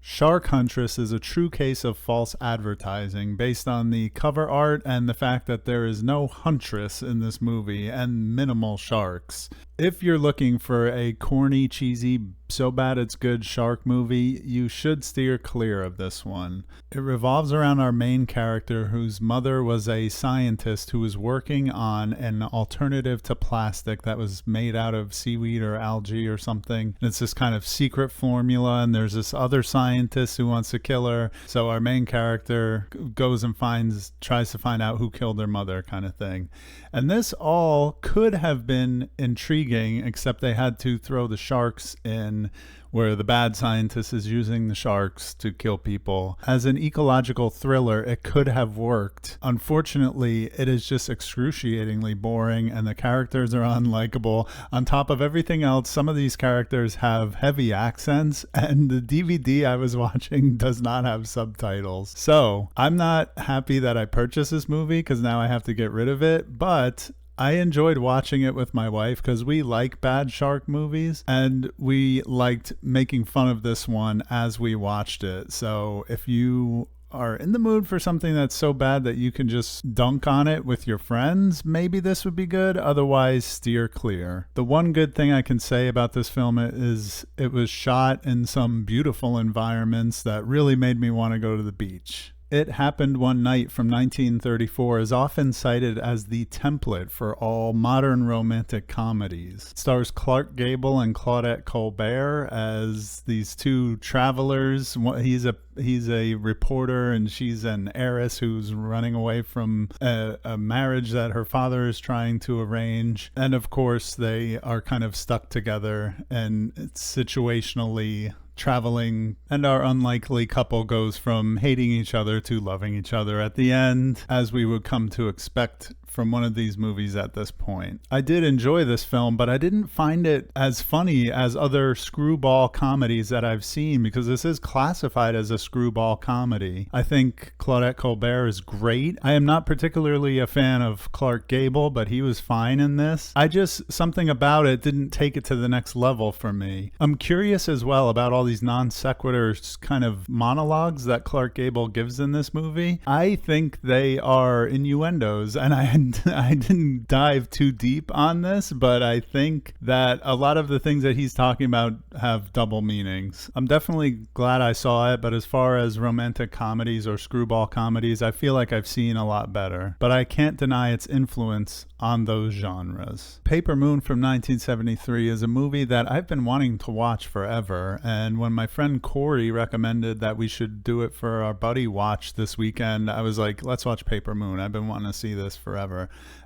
Shark Huntress is a true case of false advertising based on the cover art and the fact that there is no huntress in this movie and minimal sharks. If you're looking for a corny, cheesy, so bad it's good shark movie, you should steer clear of this one. It revolves around our main character whose mother was a scientist who was working on an alternative to plastic that was made out of seaweed or algae or something. It's this kind of secret formula, and there's this other scientist who wants to kill her. So our main character goes and tries to find out who killed their mother, kind of thing. And this all could have been intriguing, except they had to throw the sharks in, where the bad scientist is using the sharks to kill people. As an ecological thriller, it could have worked. Unfortunately, it is just excruciatingly boring, and the characters are unlikable. On top of everything else, some of these characters have heavy accents, and the DVD I was watching does not have subtitles. So I'm not happy that I purchased this movie, because now I have to get rid of it, but I enjoyed watching it with my wife because we like bad shark movies, and we liked making fun of this one as we watched it. So if you are in the mood for something that's so bad that you can just dunk on it with your friends, maybe this would be good. Otherwise, steer clear. The one good thing I can say about this film is it was shot in some beautiful environments that really made me want to go to the beach. It Happened One Night from 1934 is often cited as the template for all modern romantic comedies. It stars Clark Gable and Claudette Colbert as these two travelers. He's a reporter and she's an heiress who's running away from a marriage that her father is trying to arrange. And of course, they are kind of stuck together, and it's situationally traveling, and our unlikely couple goes from hating each other to loving each other at the end, as we would come to expect from one of these movies at this point. I did enjoy this film, but I didn't find it as funny as other screwball comedies that I've seen, because this is classified as a screwball comedy. I think Claudette Colbert is great. I am not particularly a fan of Clark Gable, but he was fine in this. Something about it didn't take it to the next level for me. I'm curious as well about all these non sequiturs kind of monologues that Clark Gable gives in this movie. I think they are innuendos, and I didn't dive too deep on this, but I think that a lot of the things that he's talking about have double meanings. I'm definitely glad I saw it, but as far as romantic comedies or screwball comedies, I feel like I've seen a lot better. But I can't deny its influence on those genres. Paper Moon from 1973 is a movie that I've been wanting to watch forever, and when my friend Corey recommended that we should do it for our buddy watch this weekend, I was like, let's watch Paper Moon. I've been wanting to see this forever.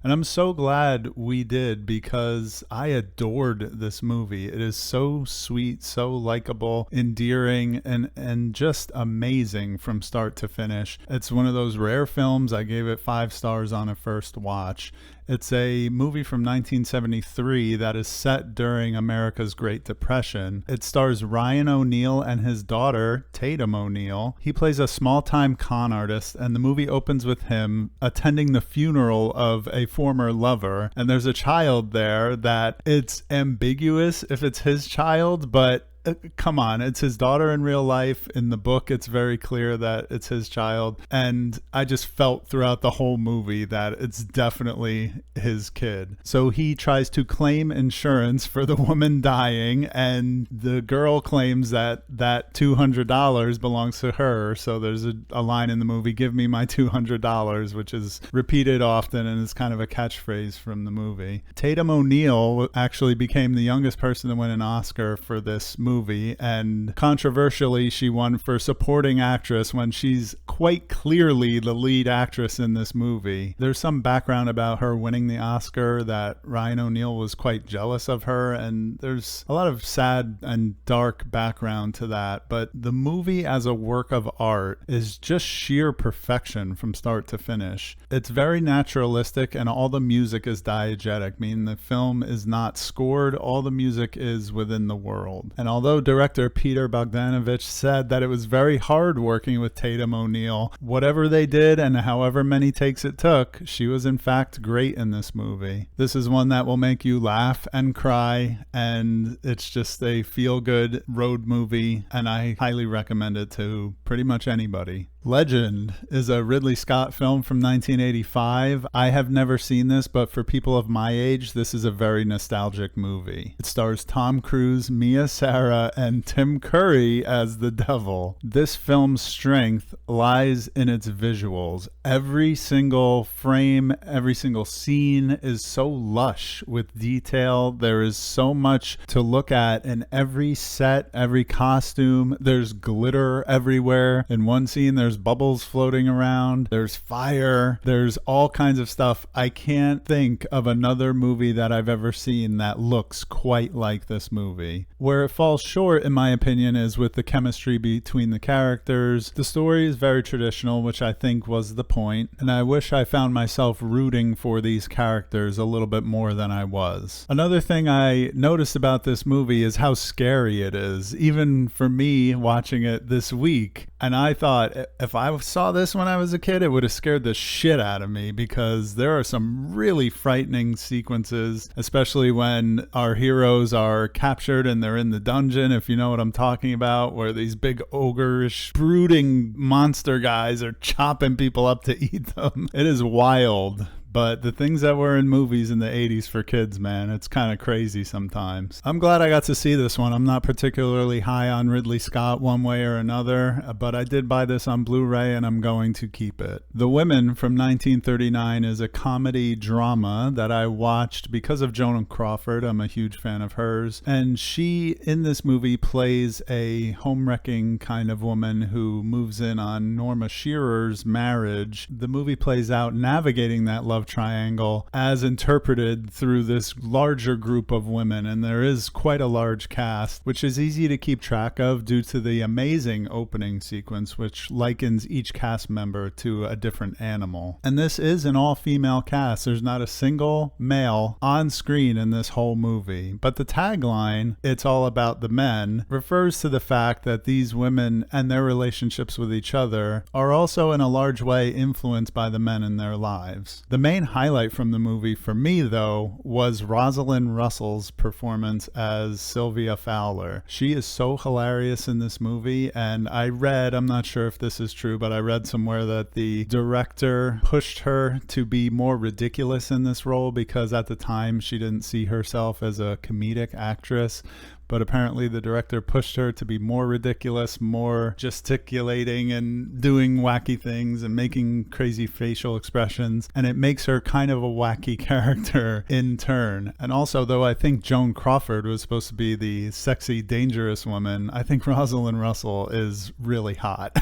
And I'm so glad we did, because I adored this movie. It is so sweet, so likable, endearing, and just amazing from start to finish. It's one of those rare films. I gave it 5 stars on a first watch. It's a movie from 1973 that is set during America's Great Depression. It stars Ryan O'Neal and his daughter, Tatum O'Neal. He plays a small-time con artist, and the movie opens with him attending the funeral of a former lover. And there's a child there that it's ambiguous if it's his child, but come on, it's his daughter in real life. In the book, it's very clear that it's his child. And I just felt throughout the whole movie that it's definitely his kid. So he tries to claim insurance for the woman dying, and the girl claims that that $200 belongs to her. So there's a line in the movie, "Give me my $200," which is repeated often and is kind of a catchphrase from the movie. Tatum O'Neal actually became the youngest person to win an Oscar for this movie, and controversially she won for supporting actress when she's quite clearly the lead actress in this movie. There's some background about her winning the Oscar that Ryan O'Neal was quite jealous of her, and there's a lot of sad and dark background to that. But the movie as a work of art is just sheer perfection from start to finish. It's very naturalistic, and all the music is diegetic, meaning the film is not scored. All the music is within the world, and all although director Peter Bogdanovich said that it was very hard working with Tatum O'Neal, whatever they did and however many takes it took, she was in fact great in this movie. This is one that will make you laugh and cry, and it's just a feel-good road movie, and I highly recommend it to pretty much anybody. Legend is a Ridley Scott film from 1985. I have never seen this, but for people of my age, this is a very nostalgic movie. It stars Tom Cruise, Mia Sara, and Tim Curry as the devil. This film's strength lies in its visuals. Every single frame, every single scene is so lush with detail. There is so much to look at in every set, every costume. There's glitter everywhere. In one scene, there's bubbles floating around, there's fire, there's all kinds of stuff. I can't think of another movie that I've ever seen that looks quite like this movie. Where it falls short, in my opinion, is with the chemistry between the characters. The story is very traditional, which I think was the point, and I wish I found myself rooting for these characters a little bit more than I was. Another thing I noticed about this movie is how scary it is, even for me watching it this week. And I thought, if I saw this when I was a kid, it would have scared the shit out of me, because there are some really frightening sequences, especially when our heroes are captured and they're in the dungeon, if you know what I'm talking about, where these big ogreish, brooding monster guys are chopping people up to eat them. It is wild. But the things that were in movies in the 80s for kids, man, it's kind of crazy sometimes. I'm glad I got to see this one. I'm not particularly high on Ridley Scott one way or another, but I did buy this on Blu-ray and I'm going to keep it. The Women from 1939 is a comedy drama that I watched because of Joan Crawford. I'm a huge fan of hers. And she, in this movie, plays a home-wrecking kind of woman who moves in on Norma Shearer's marriage. The movie plays out navigating that love triangle as interpreted through this larger group of women, and there is quite a large cast, which is easy to keep track of due to the amazing opening sequence, which likens each cast member to a different animal. And this is an all-female cast. There's not a single male on screen in this whole movie, but the tagline, "It's all about the men," refers to the fact that these women and their relationships with each other are also in a large way influenced by the men in their lives. The main highlight from the movie for me, though, was Rosalind Russell's performance as Sylvia Fowler. She is so hilarious in this movie, and I read, I'm not sure if this is true, but I read somewhere that the director pushed her to be more ridiculous in this role because at the time she didn't see herself as a comedic actress. But apparently the director pushed her to be more ridiculous, more gesticulating and doing wacky things and making crazy facial expressions. And it makes her kind of a wacky character in turn. And also, though I think Joan Crawford was supposed to be the sexy, dangerous woman, I think Rosalind Russell is really hot.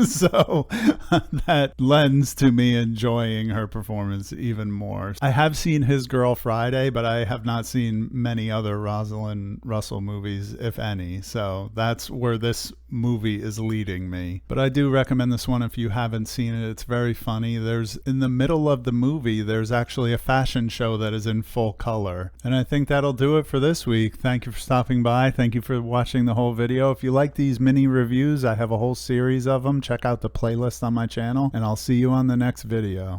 So that lends to me enjoying her performance even more. I have seen His Girl Friday, but I have not seen many other Rosalind Russell movies, if any, so that's where this movie is leading me. But I do recommend this one if you haven't seen it. It's very funny. There's, in the middle of the movie, there's actually a fashion show that is in full color. And I think that'll do it for this week. Thank you for stopping by. Thank you for watching the whole video. If you like these mini reviews, I have a whole series of them. Check out the playlist on my channel, and I'll see you on the next video.